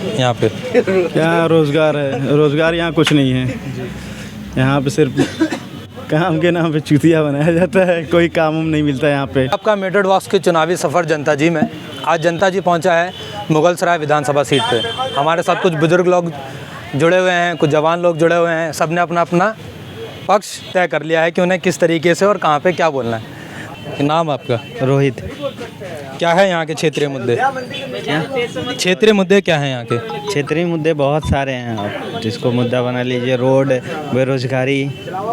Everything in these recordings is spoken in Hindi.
यहाँ पे? क्या रोज़गार है? रोज़गार यहाँ कुछ नहीं है। यहाँ पे सिर्फ काम के नाम पे चूतिया बनाया जाता है, कोई काम नहीं मिलता यहाँ पे। आपका मेथड वॉक्स के चुनावी सफ़र जनता जी में आज जनता जी पहुँचा है मुगलसराय विधानसभा सीट पे। हमारे साथ कुछ बुजुर्ग लोग जुड़े हुए हैं, कुछ जवान लोग जुड़े हुए हैं। सब ने अपना अपना पक्ष तय कर लिया है कि उन्हें किस तरीके से और कहाँ पे क्या बोलना है। नाम आपका? रोहित। क्या है यहाँ के क्षेत्रीय मुद्दे? क्या क्षेत्रीय मुद्दे क्या हैं यहाँ के? क्षेत्रीय मुद्दे बहुत सारे हैं, आप जिसको मुद्दा बना लीजिए। रोड, बेरोजगारी,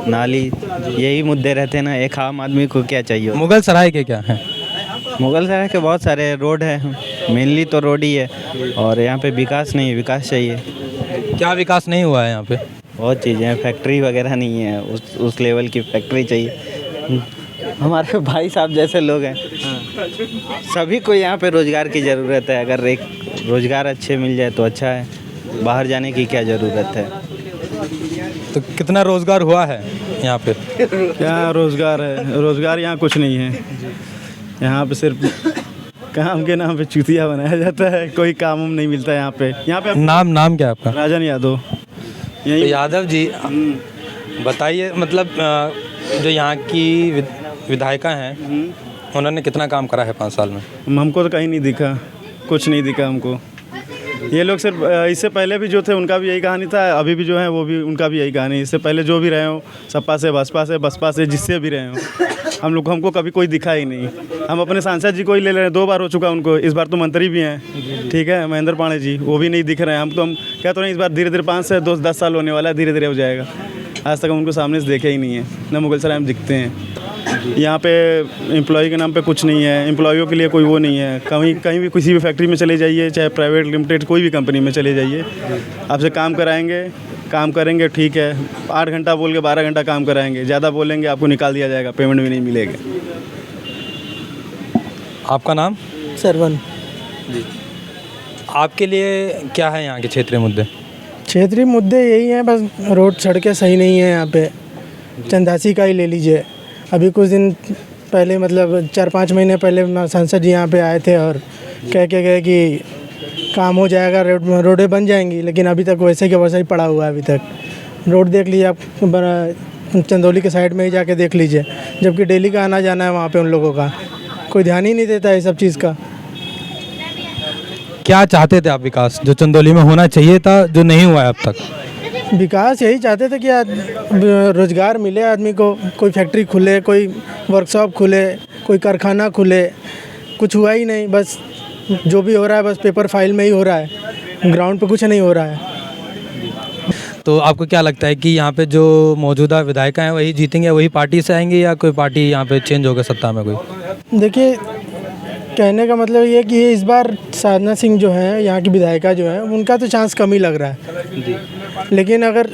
नाली, यही मुद्दे रहते हैं ना। एक आम आदमी को क्या चाहिए? मुगलसराय के क्या हैं? मुगलसराय के बहुत सारे रोड है, मेनली तो रोड ही है। और यहाँ पे विकास नहीं है, विकास चाहिए। क्या विकास नहीं हुआ है यहाँ पे? बहुत चीज़ें हैं, फैक्ट्री वगैरह नहीं है, उस लेवल की फैक्ट्री चाहिए। हमारे भाई साहब जैसे लोग हैं, सभी को यहाँ पे रोज़गार की ज़रूरत है। अगर एक रोज़गार अच्छे मिल जाए तो अच्छा है, बाहर जाने की क्या ज़रूरत है। तो कितना रोज़गार हुआ है यहाँ पे? क्या रोज़गार है? रोज़गार यहाँ कुछ नहीं है। यहाँ पे सिर्फ काम के नाम पे चूतिया बनाया जाता है, कोई काम नहीं मिलता यहाँ पे। नाम क्या है आपका? राजन यादव। तो यादव जी बताइए, मतलब जो यहाँ की विधायिका हैं उन्होंने कितना काम करा है 5 साल में? हमको तो कहीं नहीं दिखा, कुछ नहीं दिखा हमको। ये लोग सिर्फ इससे पहले भी जो थे उनका भी यही कहानी था, अभी भी जो है वो भी उनका भी यही कहानी। इससे पहले जो भी रहे हो, सपा से, बसपा से जिससे भी रहे हो, हमको कभी कोई दिखा ही नहीं। हम अपने सांसद जी को ही ले रहे हैं, 2 बार हो चुका उनको, इस बार तो मंत्री भी हैं, ठीक है, महेंद्र पांडे जी, वो भी नहीं दिख रहे हैं। हम क्या तो नहीं, इस बार धीरे धीरे 5 से 10 साल होने वाला है, धीरे धीरे हो जाएगा। आज तक हम उनको सामने से देखे ही नहीं है, न मुगलसराय में दिखते हैं। यहाँ पे एम्प्लॉय के नाम पे कुछ नहीं है, एम्प्लॉयों के लिए कोई वो नहीं है। कहीं भी किसी भी फैक्ट्री में चले जाइए, चाहे प्राइवेट लिमिटेड कोई भी कंपनी में चले जाइए, आपसे काम कराएंगे, काम करेंगे, ठीक है, 8 घंटा बोल के 12 घंटा काम कराएंगे, ज़्यादा बोलेंगे आपको निकाल दिया जाएगा, पेमेंट भी नहीं मिलेगा। आपका नाम? सरवन जी। आपके लिए क्या है यहाँ के क्षेत्रीय मुद्दे? क्षेत्रीय मुद्दे यही हैं, बस रोड सड़कें सही नहीं है यहाँ पे। चंदासी का ही ले लीजिए, अभी कुछ दिन पहले, मतलब 4-5 महीने पहले सांसद जी यहाँ पे आए थे और कह के गए कि काम हो जाएगा, रोडें बन जाएंगी, लेकिन अभी तक वैसे के वैसा ही पड़ा हुआ है। अभी तक रोड देख लीजिए आप, चंदौली के साइड में ही जाके देख लीजिए, जबकि डेली का आना जाना है वहाँ पे उन लोगों का, कोई ध्यान ही नहीं देता है सब चीज़ का। क्या चाहते थे आप विकास जो चंदौली में होना चाहिए था, जो नहीं हुआ है अब तक? विकास यही चाहते थे कि रोज़गार मिले आदमी को, कोई फैक्ट्री खुले, कोई वर्कशॉप खुले, कोई कारखाना खुले। कुछ हुआ ही नहीं, बस जो भी हो रहा है बस पेपर फाइल में ही हो रहा है, ग्राउंड पे कुछ नहीं हो रहा है। तो आपको क्या लगता है कि यहाँ पे जो मौजूदा विधायिका हैं वही जीतेंगे, वही पार्टी से आएंगे, या कोई पार्टी यहाँ पे चेंज होगा सत्ता में कोई? देखिए, कहने का मतलब ये है कि इस बार साधना सिंह जो हैं, यहाँ की विधायिका जो है, उनका तो चांस कम ही लग रहा है। लेकिन अगर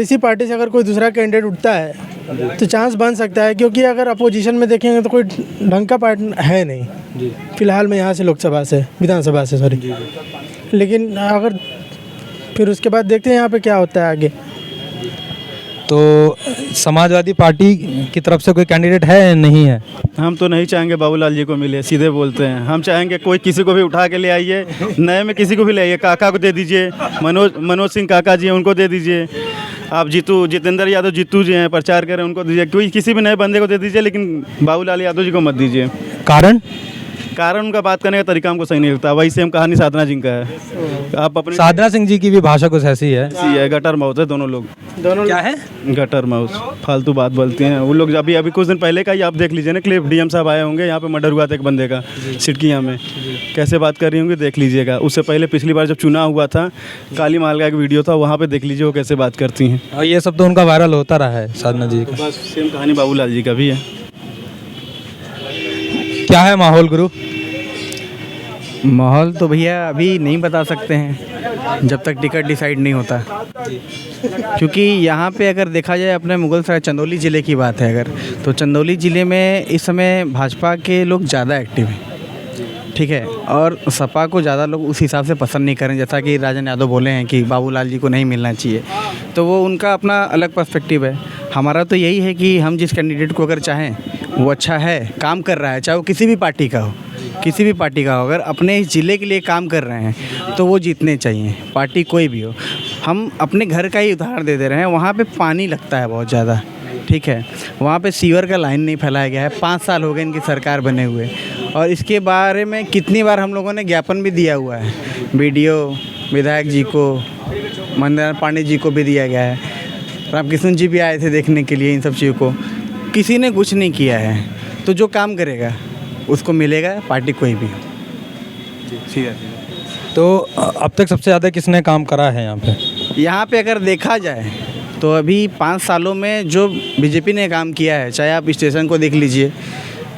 इसी पार्टी से अगर कोई दूसरा कैंडिडेट उठता है तो चांस बन सकता है, क्योंकि अगर अपोजिशन में देखेंगे तो कोई ढंग का पार्टी है नहीं फिलहाल में, यहाँ से लोकसभा से, विधानसभा से, सॉरी। लेकिन अगर फिर उसके बाद देखते हैं यहाँ पे क्या होता है आगे। तो समाजवादी पार्टी की तरफ से कोई कैंडिडेट है या नहीं है? हम तो नहीं चाहेंगे बाबूलाल जी को मिले, सीधे बोलते हैं। हम चाहेंगे कोई किसी को भी उठा के ले आइए, नए में किसी को भी ले आइए, काका को दे दीजिए, मनोज सिंह काका जी हैं उनको दे दीजिए, आप जितेंद्र यादव जीतू जी हैं प्रचार करें उनको दीजिए, कोई किसी भी नए बंदे को दे दीजिए, लेकिन बाबूलाल यादव जी को मत दीजिए। कारण उनका बात करने का तरीका हमको सही नहीं लगता। वही सेम कहानी साधना सिंह का है। आप अपने साधना सिंह जी की भी भाषा कुछ ऐसी है, गटर माउथ है दोनों लोग। क्या है? गटर माउथ, फालतू बात बोलते हैं वो लोग। अभी कुछ दिन पहले का ही आप देख लीजिए ना क्लिप, डीएम साहब आए होंगे, यहाँ पे मर्डर हुआ था एक बंदे का सिटकिया में, कैसे बात कर रही होंगी देख लीजिएगा। उससे पहले पिछली बार जब चुनाव हुआ था, काली माल का एक वीडियो था, वहाँ पे देख लीजिए वो कैसे बात करती हैं। और ये सब तो उनका वायरल होता रहा है साधना जी का। बस सेम कहानी बाबूलाल जी का भी है। क्या है माहौल गुरु? माहौल तो भैया अभी नहीं बता सकते हैं जब तक टिकट डिसाइड नहीं होता, क्योंकि यहाँ पे अगर देखा जाए अपने मुगलसराय चंदौली ज़िले की बात है अगर, तो चंदौली ज़िले में इस समय भाजपा के लोग ज़्यादा एक्टिव हैं, ठीक है, और सपा को ज़्यादा लोग उस हिसाब से पसंद नहीं करें। जैसा कि राजन यादव बोले हैं कि बाबूलाल जी को नहीं मिलना चाहिए, तो वो उनका अपना अलग पर्सपेक्टिव है। हमारा तो यही है कि हम जिस कैंडिडेट को अगर चाहें वो अच्छा है, काम कर रहा है, चाहे वो किसी भी पार्टी का हो, किसी भी पार्टी का हो, अगर अपने इस ज़िले के लिए काम कर रहे हैं तो वो जीतने चाहिए, पार्टी कोई भी हो। हम अपने घर का ही उदाहरण दे रहे हैं, वहाँ पे पानी लगता है बहुत ज़्यादा, ठीक है, वहाँ पे सीवर का लाइन नहीं फैलाया गया है। 5 साल हो गए इनकी सरकार बने हुए, और इसके बारे में कितनी बार हम लोगों ने ज्ञापन भी दिया हुआ है, BDO, विधायक जी को, महेंद्र पांडे जी को भी दिया गया है, रामकिशन जी भी आए थे देखने के लिए इन सब चीज़ों को, किसी ने कुछ नहीं किया है। तो जो काम करेगा उसको मिलेगा, पार्टी कोई भी हो। सीधा तो अब तक सबसे ज़्यादा किसने काम करा है यहाँ पे? यहाँ पे अगर देखा जाए तो अभी 5 सालों में जो बीजेपी ने काम किया है, चाहे आप स्टेशन को देख लीजिए,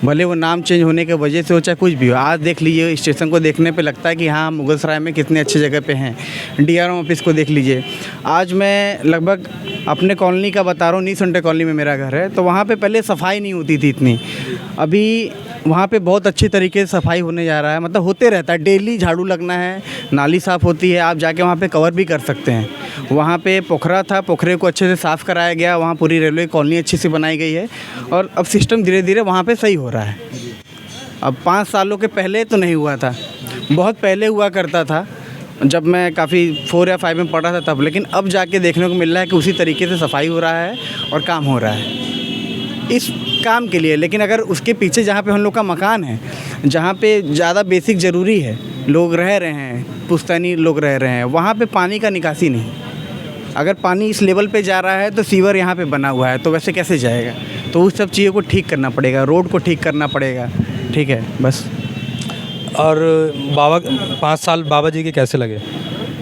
भले वो नाम चेंज होने की वजह से हो चाहे कुछ भी हो, आज देख लीजिए स्टेशन को देखने पे लगता है कि हाँ मुगलसराय में कितने अच्छे जगह पे हैं। DRO ऑफिस को देख लीजिए, आज मैं लगभग अपने कॉलोनी का बता रहा हूँ, नी संडे कॉलोनी में मेरा घर है, तो वहाँ पे पहले सफाई नहीं होती थी इतनी, अभी वहाँ पे बहुत अच्छी तरीके से सफाई होने जा रहा है, मतलब होते रहता है, डेली झाड़ू लगना है, नाली साफ़ होती है, आप जाके वहाँ पे कवर भी कर सकते हैं। वहाँ पे पोखरा था, पोखरे को अच्छे से साफ़ कराया गया, वहाँ पूरी रेलवे कॉलोनी अच्छी से बनाई गई है, और अब सिस्टम धीरे धीरे वहाँ पे सही हो रहा है। अब 5 सालों के पहले तो नहीं हुआ था, बहुत पहले हुआ करता था, जब मैं काफ़ी 4 या 5 में पढ़ा था तब, लेकिन अब जाके देखने को मिल रहा है कि उसी तरीके से सफाई हो रहा है और काम हो रहा है इस काम के लिए। लेकिन अगर उसके पीछे जहाँ पे हम लोग का मकान है, जहाँ पे ज़्यादा बेसिक ज़रूरी है, लोग रह रहे हैं, पुश्तैनी लोग रह रहे हैं, वहाँ पे पानी का निकासी नहीं। अगर पानी इस लेवल पे जा रहा है तो सीवर यहाँ पे बना हुआ है, तो वैसे कैसे जाएगा? तो उस सब चीज़ों को ठीक करना पड़ेगा, रोड को ठीक करना पड़ेगा, ठीक है बस। और बाबा 5 साल बाबा जी के कैसे लगे?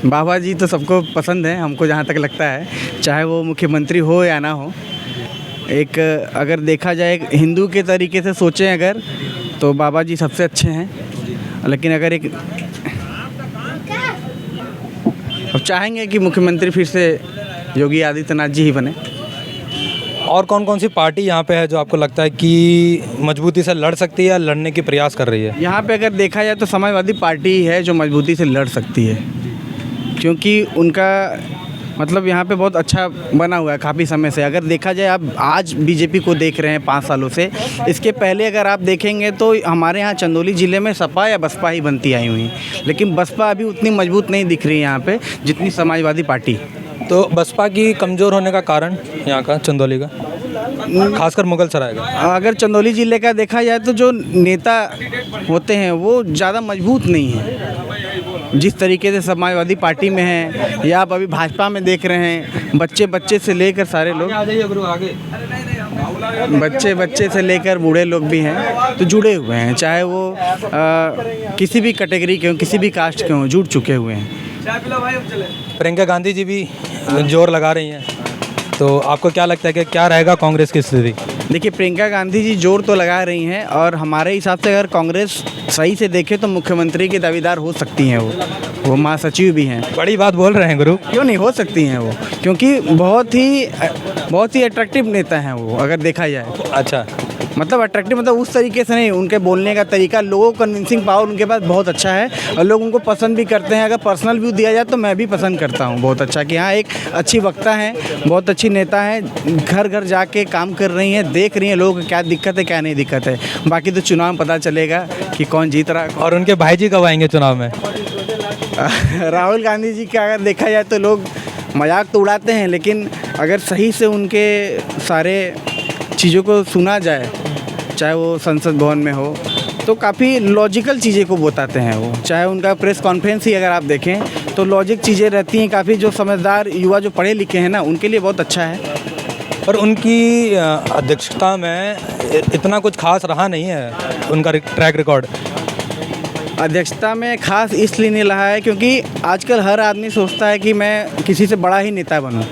बाबा जी तो सबको पसंद है, हमको जहाँ तक लगता है, चाहे वो मुख्यमंत्री हो या ना हो। एक अगर देखा जाए हिंदू के तरीके से सोचें अगर, तो बाबा जी सबसे अच्छे हैं, लेकिन अगर एक अब चाहेंगे कि मुख्यमंत्री फिर से योगी आदित्यनाथ जी ही बने। और कौन कौन सी पार्टी यहाँ पे है जो आपको लगता है कि मजबूती से लड़ सकती है या लड़ने की प्रयास कर रही है? यहाँ पे अगर देखा जाए तो समाजवादी पार्टी ही है जो मजबूती से लड़ सकती है, क्योंकि उनका मतलब यहाँ पे बहुत अच्छा बना हुआ है काफ़ी समय से। अगर देखा जाए आप आज बीजेपी को देख रहे हैं 5 सालों से, इसके पहले अगर आप देखेंगे तो हमारे यहाँ चंदौली ज़िले में सपा या बसपा ही बनती आई हुई, लेकिन बसपा अभी उतनी मजबूत नहीं दिख रही है यहाँ पे जितनी समाजवादी पार्टी। तो बसपा की कमज़ोर होने का कारण यहाँ का चंदौली का, खासकर मुगलसराय का? अगर चंदौली ज़िले का देखा जाए तो जो नेता होते हैं वो ज़्यादा मजबूत नहीं है, जिस तरीके से समाजवादी पार्टी में है या आप अभी भाजपा में देख रहे हैं, बच्चे से लेकर सारे लोग, बच्चे से लेकर बूढ़े लोग भी हैं तो जुड़े हुए हैं, चाहे वो किसी भी कैटेगरी के हों, किसी भी कास्ट के हों, जुड़ चुके हुए हैं। प्रियंका गांधी जी भी जोर लगा रही हैं, तो आपको क्या लगता है कि क्या रहेगा कांग्रेस की स्थिति? देखिए प्रियंका गांधी जी जोर तो लगा रही हैं, और हमारे हिसाब से अगर कांग्रेस सही से देखे तो मुख्यमंत्री की दावेदार हो सकती हैं, वो महासचिव भी हैं। बड़ी बात बोल रहे हैं गुरु। क्यों नहीं हो सकती हैं वो, क्योंकि बहुत ही अट्रैक्टिव नेता हैं वो अगर देखा जाए। अच्छा, मतलब अट्रैक्टिव मतलब उस तरीके से नहीं, उनके बोलने का तरीका, लोगों को कन्विंसिंग पावर उनके पास बहुत अच्छा है और लोग उनको पसंद भी करते हैं। अगर पर्सनल व्यू दिया जाए तो मैं भी पसंद करता हूँ बहुत अच्छा, कि हाँ एक अच्छी वक्ता हैं, बहुत अच्छी नेता हैं, घर घर जाके काम कर रही हैं, देख रही हैं लोगों को क्या दिक्कत है क्या नहीं दिक्कत है। बाकी तो चुनाव में पता चलेगा कि कौन जीत रहा है। और उनके भाई जी कब आएंगे चुनाव में? राहुल गांधी जी का अगर देखा जाए तो लोग मजाक तो उड़ाते हैं, लेकिन अगर सही से उनके सारे चीज़ों को सुना जाए, चाहे वो संसद भवन में हो, तो काफ़ी लॉजिकल चीज़ें को बताते हैं वो। चाहे उनका प्रेस कॉन्फ्रेंस ही अगर आप देखें तो लॉजिक चीज़ें रहती हैं काफ़ी। जो समझदार युवा जो पढ़े लिखे हैं ना, उनके लिए बहुत अच्छा है। पर उनकी अध्यक्षता में इतना कुछ खास रहा नहीं है उनका ट्रैक रिकॉर्ड। अध्यक्षता में खास इसलिए नहीं रहा है क्योंकि आजकल हर आदमी सोचता है कि मैं किसी से बड़ा ही नेता बनूं,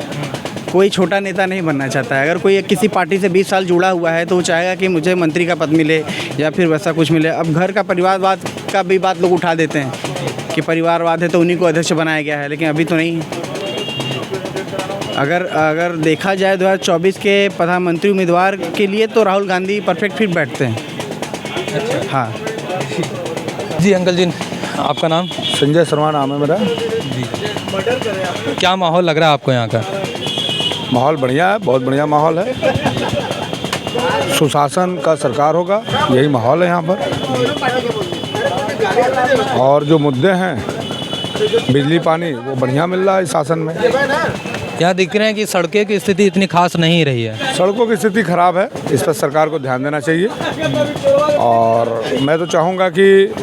कोई छोटा नेता नहीं बनना चाहता है। अगर कोई किसी पार्टी से 20 साल जुड़ा हुआ है तो वो चाहेगा कि मुझे मंत्री का पद मिले या फिर वैसा कुछ मिले। अब घर का परिवारवाद का भी बात लोग उठा देते हैं कि परिवारवाद है तो उन्हीं को अध्यक्ष बनाया गया है, लेकिन अभी तो नहीं है। अगर देखा जाए 2024 के प्रधानमंत्री उम्मीदवार के लिए तो राहुल गांधी परफेक्ट फिट बैठते हैं। हाँ जी अंकल जी, आपका नाम? संजय शर्मा नाम है मेरा। क्या माहौल लग रहा है आपको यहाँ का? माहौल बढ़िया है, बहुत बढ़िया माहौल है। सुशासन का सरकार होगा, यही माहौल है यहाँ पर। और जो मुद्दे हैं बिजली पानी वो बढ़िया मिल रहा है इस शासन में। यहाँ दिख रहे हैं कि सड़कें की स्थिति इतनी खास नहीं रही है। सड़कों की स्थिति खराब है, इस पर सरकार को ध्यान देना चाहिए। और मैं तो चाहूँगा कि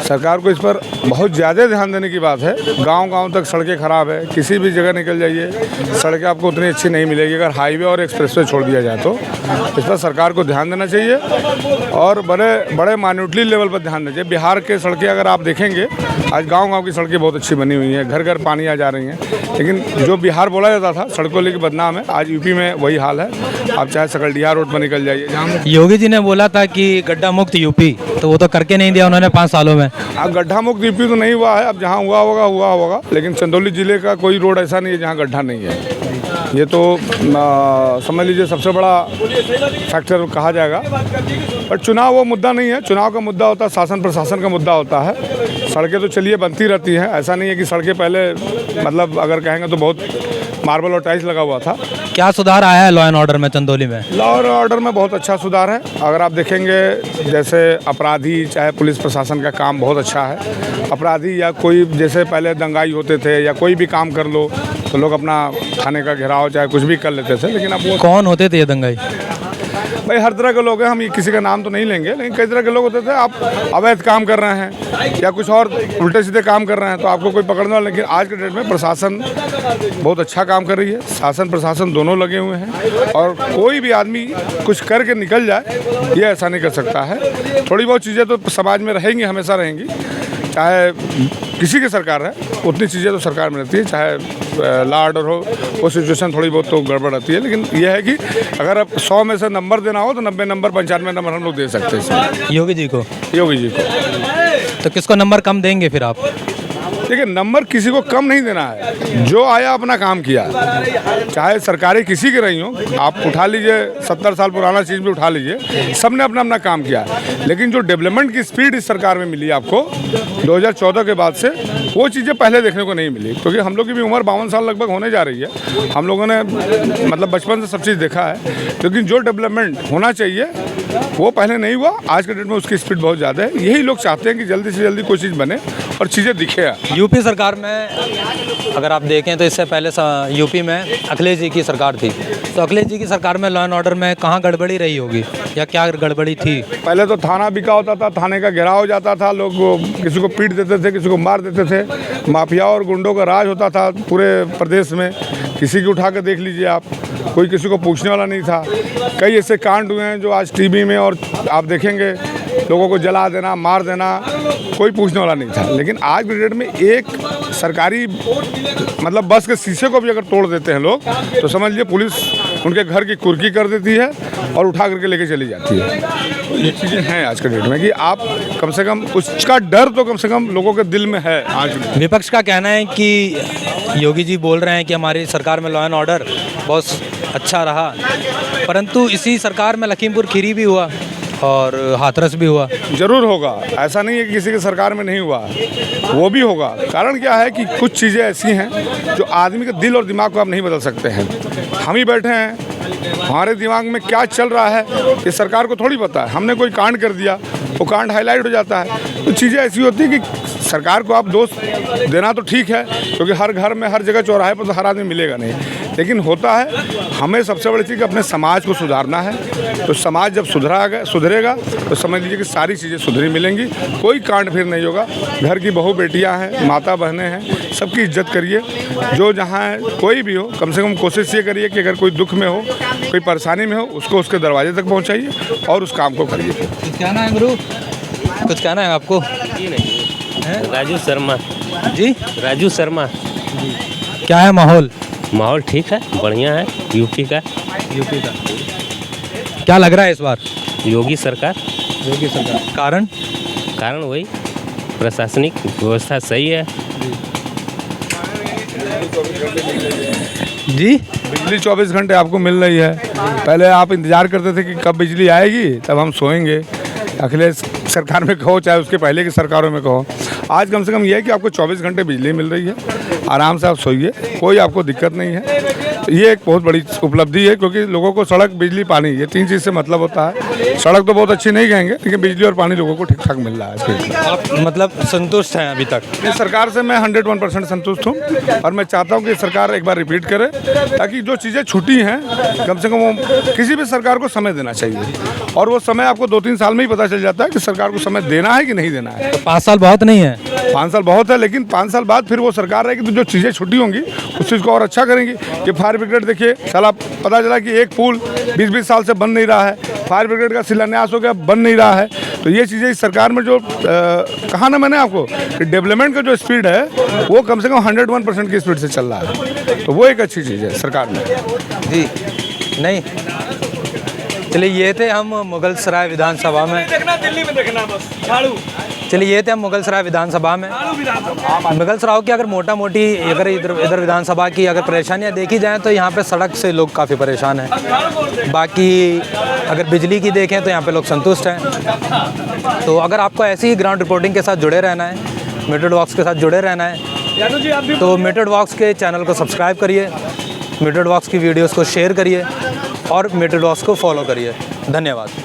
सरकार को इस पर बहुत ज़्यादा ध्यान देने की बात है। गांव-गांव तक सड़कें ख़राब है, किसी भी जगह निकल जाइए सड़कें आपको उतनी अच्छी नहीं मिलेगी। अगर हाईवे और एक्सप्रेसवे छोड़ दिया जाए तो इस पर सरकार को ध्यान देना चाहिए और बड़े माइन्यूटली लेवल पर ध्यान देना चाहिए। बिहार के सड़कें अगर आप देखेंगे, आज गाँव-गाँव की सड़कें बहुत अच्छी बनी हुई हैं, घर घर पानी आ जा रही हैं। लेकिन जो बिहार बोला जाता था सड़कों लेके बदनाम है, आज यूपी में वही हाल है। आप चाहे सकलडीहा रोड पर निकल जाइए, जहाँ योगी जी ने बोला था कि गड्ढा मुक्त यूपी, तो वो तो करके नहीं दिया उन्होंने 5 सालों में। गड्ढा मुक्त यूपी तो नहीं हुआ है, अब जहाँ हुआ होगा। लेकिन चंदौली ज़िले का कोई रोड ऐसा नहीं है जहाँ गड्ढा नहीं है। ये तो समझ लीजिए सबसे बड़ा फैक्टर कहा जाएगा। पर चुनाव वो मुद्दा नहीं है, चुनाव का मुद्दा होता है शासन प्रशासन का मुद्दा होता है। सड़कें तो चलिए बनती रहती हैं, ऐसा नहीं है कि सड़कें पहले मतलब अगर कहेंगे तो बहुत मार्बल और टाइल्स लगा हुआ था। क्या सुधार आया है लॉ एंड ऑर्डर में चंदौली में? लॉ और ऑर्डर में बहुत अच्छा सुधार है। अगर आप देखेंगे जैसे अपराधी चाहे पुलिस प्रशासन का काम बहुत अच्छा है। अपराधी या कोई जैसे पहले दंगाई होते थे या कोई भी काम कर लो तो लोग अपना थाने का घेराव चाहे कुछ भी कर लेते थे, लेकिन अब वो कौन होते थे ये दंगाई? भाई हर तरह के लोग हैं, हम ये किसी का नाम तो नहीं लेंगे, लेकिन कई तरह के लोग होते थे। आप अवैध काम कर रहे हैं या कुछ और उल्टे सीधे काम कर रहे हैं तो आपको कोई पकड़ने वाला। लेकिन आज के डेट में प्रशासन बहुत अच्छा काम कर रही है, शासन प्रशासन दोनों लगे हुए हैं और कोई भी आदमी कुछ करके निकल जाए ये ऐसा नहीं कर सकता है। थोड़ी बहुत चीज़ें तो समाज में रहेंगी, हमेशा रहेंगी, चाहे किसी की सरकार है, उतनी चीज़ें तो सरकार में रहती है। चाहे लॉ ऑर्डर हो, वो सिचुएशन थोड़ी बहुत तो गड़बड़ रहती है। लेकिन यह है कि अगर अब 100 में से नंबर देना हो तो 90 नंबर 95 नंबर हम लोग दे सकते हैं योगी जी को। योगी जी को। तो किसको नंबर कम देंगे फिर आप? देखिए नंबर किसी को कम नहीं देना है, जो आया अपना काम किया, चाहे सरकारें किसी की रही हो। आप उठा लीजिए 70 साल पुराना चीज़ भी उठा लीजिए, सब ने अपना अपना काम किया। लेकिन जो डेवलपमेंट की स्पीड इस सरकार में मिली आपको 2014 के बाद से, वो चीज़ें पहले देखने को नहीं मिली। क्योंकि हम लोग की भी उम्र 52 साल लगभग होने जा रही है, हम लोगों ने मतलब बचपन से सब चीज़ देखा है। लेकिन जो डेवलपमेंट होना चाहिए वो पहले नहीं हुआ। आज के डेट में उसकी स्पीड बहुत ज़्यादा है। यही लोग चाहते हैं कि जल्दी से जल्दी कोई चीज़ बने और चीज़ें दिखे। यूपी सरकार में अगर आप देखें तो इससे पहले यूपी में अखिलेश जी की सरकार थी, तो अखिलेश जी की सरकार में लॉ एंड ऑर्डर में कहाँ गड़बड़ी रही होगी या क्या गड़बड़ी थी? पहले तो थाना बिका होता था, थाने का घेराव हो जाता था, लोग किसी को पीट देते थे, किसी को मार देते थे। माफिया और गुंडों का राज होता था पूरे प्रदेश में। किसी की उठा कर देख लीजिए आप, कोई किसी को पूछने वाला नहीं था। कई ऐसे कांड हुए हैं जो आज टीवी में और आप देखेंगे, लोगों को जला देना, मार देना, कोई पूछने वाला नहीं था। लेकिन आज की डेट में एक सरकारी मतलब बस के शीशे को भी अगर तोड़ देते हैं लोग तो समझ लीजिए पुलिस उनके घर की कुर्की कर देती है और उठा करके लेके चली जाती है। ये चीज़ें हैं आज के डेट में कि आप कम से कम उसका डर तो कम से कम लोगों के दिल में है। आज विपक्ष का कहना है कि योगी जी बोल रहे हैं कि हमारी सरकार में लॉ एंड ऑर्डर बहुत अच्छा रहा, परंतु इसी सरकार में लखीमपुर खीरी भी हुआ और हाथरस भी हुआ। जरूर होगा, ऐसा नहीं है कि किसी की सरकार में नहीं हुआ, वो भी होगा। कारण क्या है कि कुछ चीज़ें ऐसी हैं जो आदमी के दिल और दिमाग को आप नहीं बदल सकते हैं। हम ही बैठे हैं, हमारे दिमाग में क्या चल रहा है ये सरकार को थोड़ी पता है। हमने कोई कांड कर दिया, वो कांड हाईलाइट हो जाता है। तो चीज़ें ऐसी होती है कि सरकार को आप दोष देना तो ठीक है, क्योंकि हर घर में हर जगह चौराहे पर तो हर आदमी मिलेगा नहीं। लेकिन होता है हमें सबसे बड़ी चीज़ अपने समाज को सुधारना है। तो समाज जब सुधरेगा तो समझ लीजिए कि सारी चीज़ें सुधरी मिलेंगी, कोई कांड फिर नहीं होगा। घर की बहू बेटियां हैं, माता बहनें हैं, सबकी इज्जत करिए। जो जहाँ है कोई भी हो, कम से कम कोशिश ये करिए कि अगर कोई दुख में हो, कोई परेशानी में हो, उसको उसके दरवाजे तक पहुँचाइए और उस काम को करिए। क्या ना है गुरु, कुछ कहना है आपको? राजू शर्मा जी, राजू शर्मा। क्या है माहौल? माहौल ठीक है, बढ़िया है। यूपी का क्या लग रहा है इस बार? योगी सरकार। कारण वही प्रशासनिक व्यवस्था सही है। जी, बिजली 24 घंटे आपको मिल रही है। पहले आप इंतज़ार करते थे कि कब बिजली आएगी तब हम सोएंगे। अखिलेश सरकार में कहो चाहे उसके पहले की सरकारों में कहो, आज कम से कम ये है कि आपको 24 घंटे बिजली मिल रही है। आराम से आप सोइए, कोई आपको दिक्कत नहीं है। तो ये एक बहुत बड़ी उपलब्धि है, क्योंकि लोगों को सड़क, बिजली, पानी, ये 3 चीज़ से मतलब होता है। सड़क तो बहुत अच्छी नहीं कहेंगे, लेकिन बिजली और पानी लोगों को ठीक ठाक मिल रहा है। फिर आप मतलब संतुष्ट हैं अभी तक? इस सरकार से मैं 101% संतुष्ट हूँ, और मैं चाहता हूँ कि सरकार एक बार रिपीट करे, ताकि जो चीज़ें छूटी हैं कम से कम वो, किसी भी सरकार को समय देना चाहिए, और वो समय आपको 2-3 साल में ही पता चल जाता है कि सरकार को समय देना है कि नहीं देना है। 5 साल बहुत नहीं है? 5 साल बहुत है, लेकिन 5 साल बाद फिर वो सरकार रहेगी तो जो चीज़ें छुट्टी होंगी उस चीज़ को और अच्छा करेंगी। कि फायर ब्रिगेड देखिए, साला पता चला कि एक पुल 20-20 साल से बन नहीं रहा है, फायर ब्रिगेड का शिलान्यास हो गया, बन नहीं रहा है। तो ये चीज़ें इस सरकार में जो कहा ना मैंने आपको कि डेवलपमेंट का जो स्पीड है वो कम से कम 101% की स्पीड से चल रहा है, तो वो एक अच्छी चीज़ है सरकार में। जी नहीं, चलिए ये थे हम मुगल सराय विधानसभा में। चलिए ये थे हम मुगल सराय विधानसभा में। मुगल सराय की अगर मोटा मोटी अगर इधर विधानसभा की अगर परेशानियां देखी जाएं तो यहाँ पे सड़क से लोग काफ़ी परेशान हैं। बाकी अगर बिजली की देखें तो यहाँ पे लोग संतुष्ट हैं। तो अगर आपको ऐसी ही ग्राउंड रिपोर्टिंग के साथ जुड़े रहना है, मीटर वॉक्स के साथ जुड़े रहना है, तो मीटर वॉक्स के चैनल को सब्सक्राइब करिए, मीटर वॉक्स की वीडियोज़ को शेयर करिए और मीटर वॉक्स को फॉलो करिए। धन्यवाद।